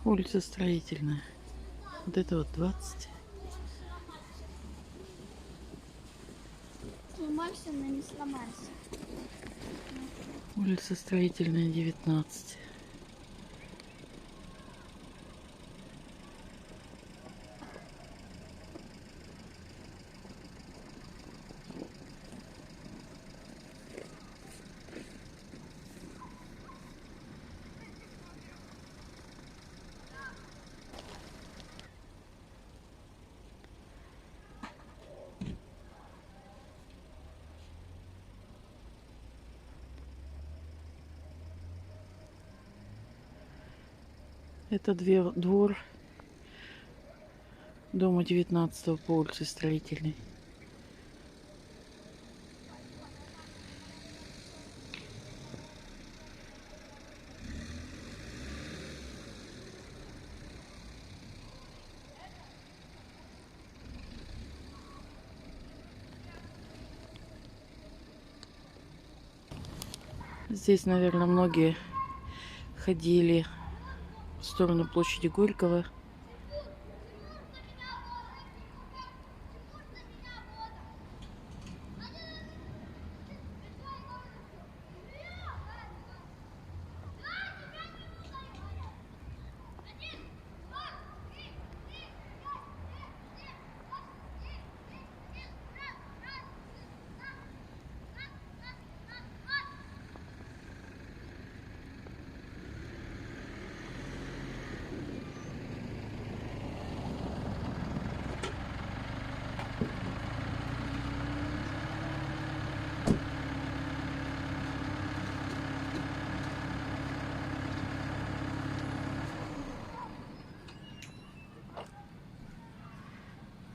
Улица Строительная. Вот это вот 20. Сломался, но не сломался. Улица Строительная, 19. Это двор дома 19 по улице Строительной. Здесь, наверное, многие ходили в сторону площади Горького.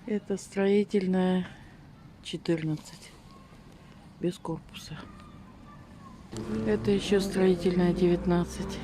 Это Строительная 14, без корпуса. Это еще Строительная 19.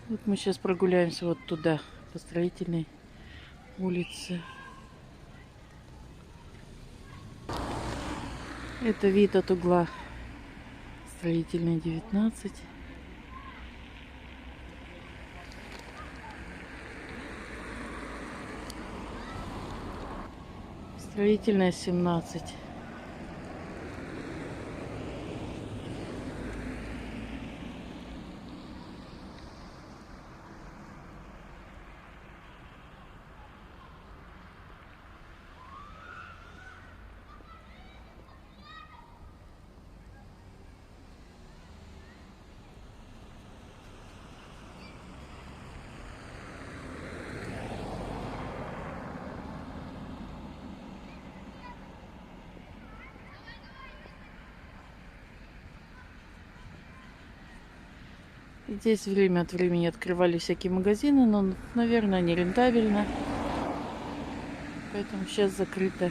Вот мы сейчас прогуляемся вот туда, по Строительной улице. Это вид от угла Строительной 19. Строительная 17. Здесь время от времени открывали всякие магазины, но, наверное, не рентабельно. Поэтому сейчас закрыто.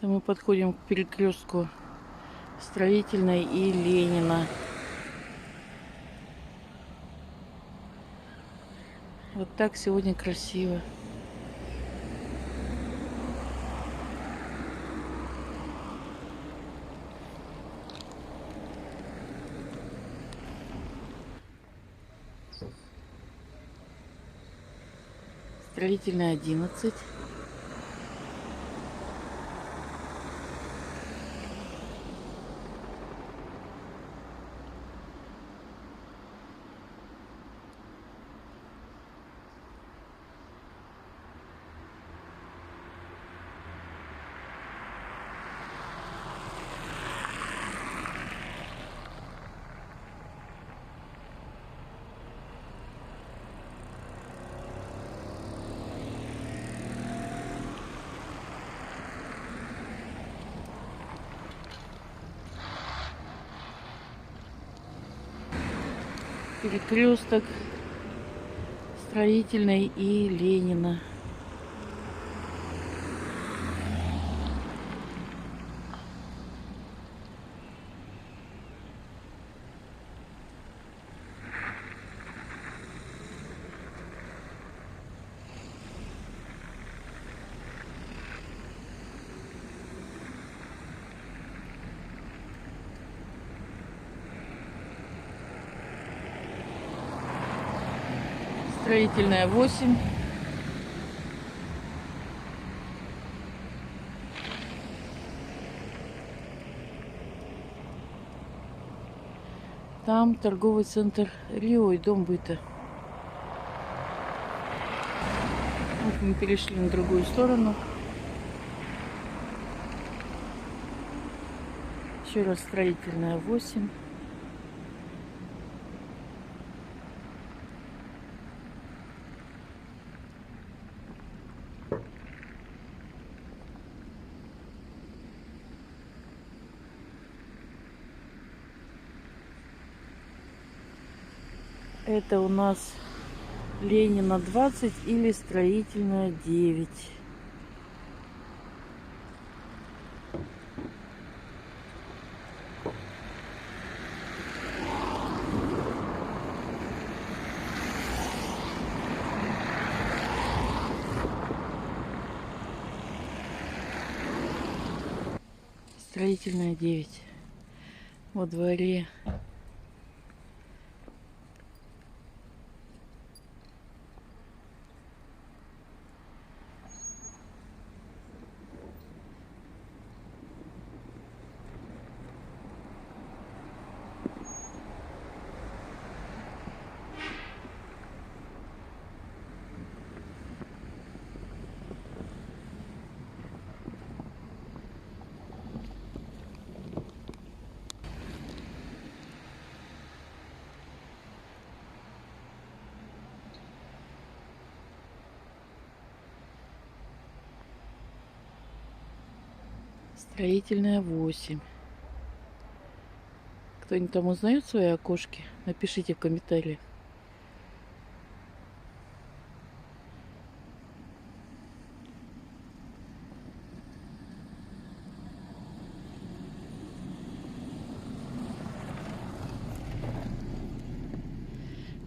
Это мы подходим к перекрестку Строительной и Ленина. Вот так сегодня красиво. Строительная 11. Перекресток Строительной и Ленина. Строительная 8. Там торговый центр Рио и дом быта. Вот мы перешли на другую сторону. Еще раз строительная 8. Это у нас Ленина 20 или Строительная 9. Строительная 9. Во дворе. Строительная 8. Кто-нибудь там узнает свои окошки? Напишите в комментариях.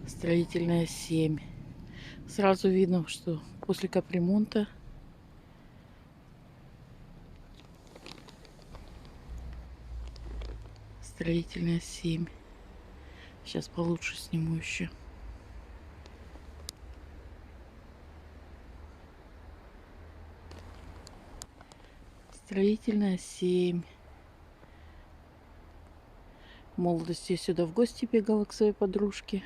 Строительная 7. Сразу видно, что после капремонта. Строительная 7. Сейчас получше сниму еще. Строительная 7. В молодости я сюда в гости бегала к своей подружке.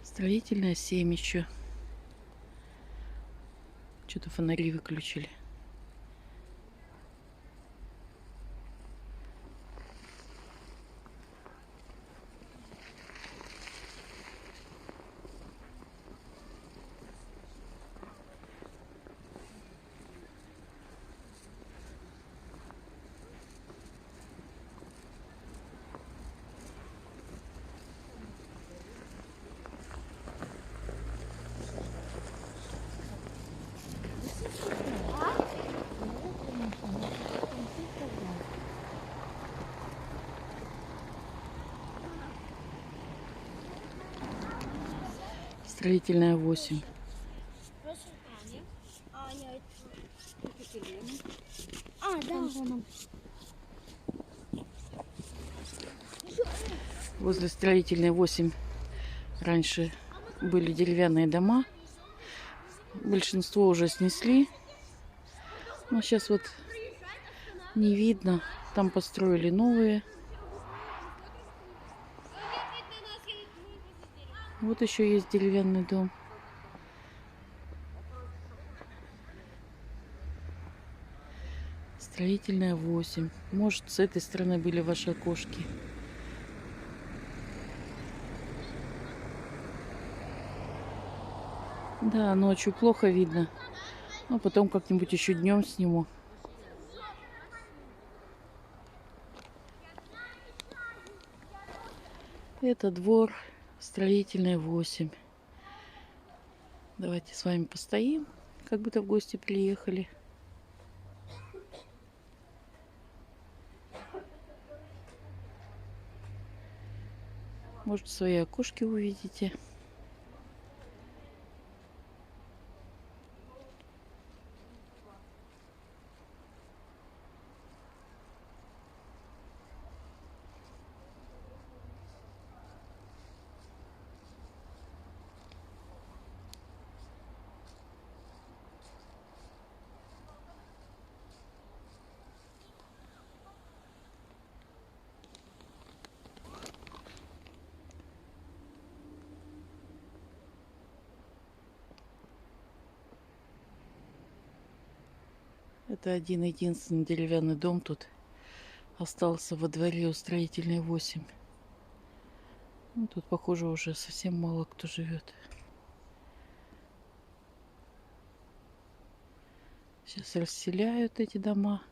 Строительная 7 еще. Что-то фонари выключили. Строительная 8. Да. Возле строительной 8 раньше были деревянные дома. Большинство уже снесли. Но сейчас вот не видно. Там построили новые. Вот еще есть деревянный дом. Строительная 8. Может, с этой стороны были ваши окошки. Да, ночью плохо видно. А потом как-нибудь еще днем сниму. Это двор строительная 8. Давайте с вами постоим, как будто в гости приехали. Может, свои окошки увидите. Это один единственный деревянный дом тут остался во дворе у строительной 8. Ну, тут, похоже, уже совсем мало кто живет. Сейчас расселяют эти дома.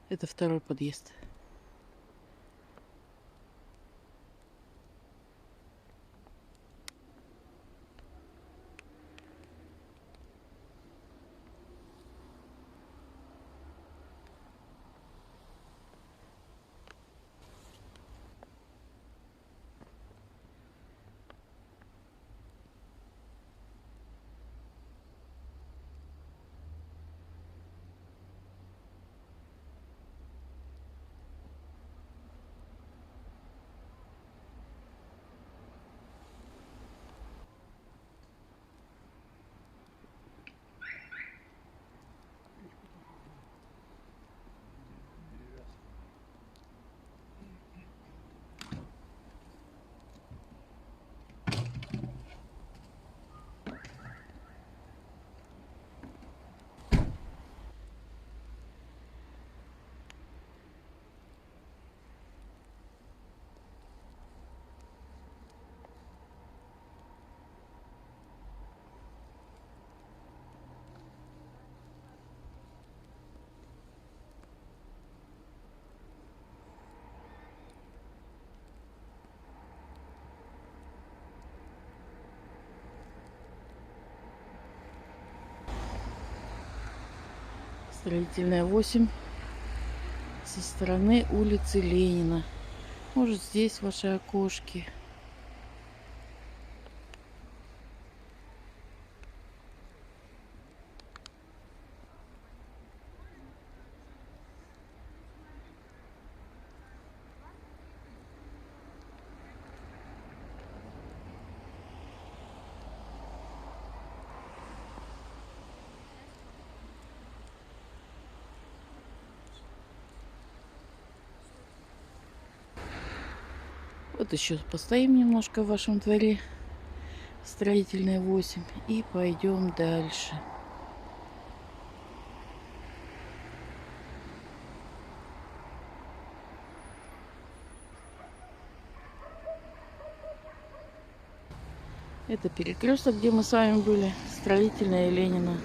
Это второй подъезд. Строительная 8 со стороны улицы Ленина. Может, здесь ваши окошки. Вот еще постоим немножко в вашем дворе. Строительная 8. И пойдем дальше. Это перекресток, где мы с вами были. Строительная Ленина.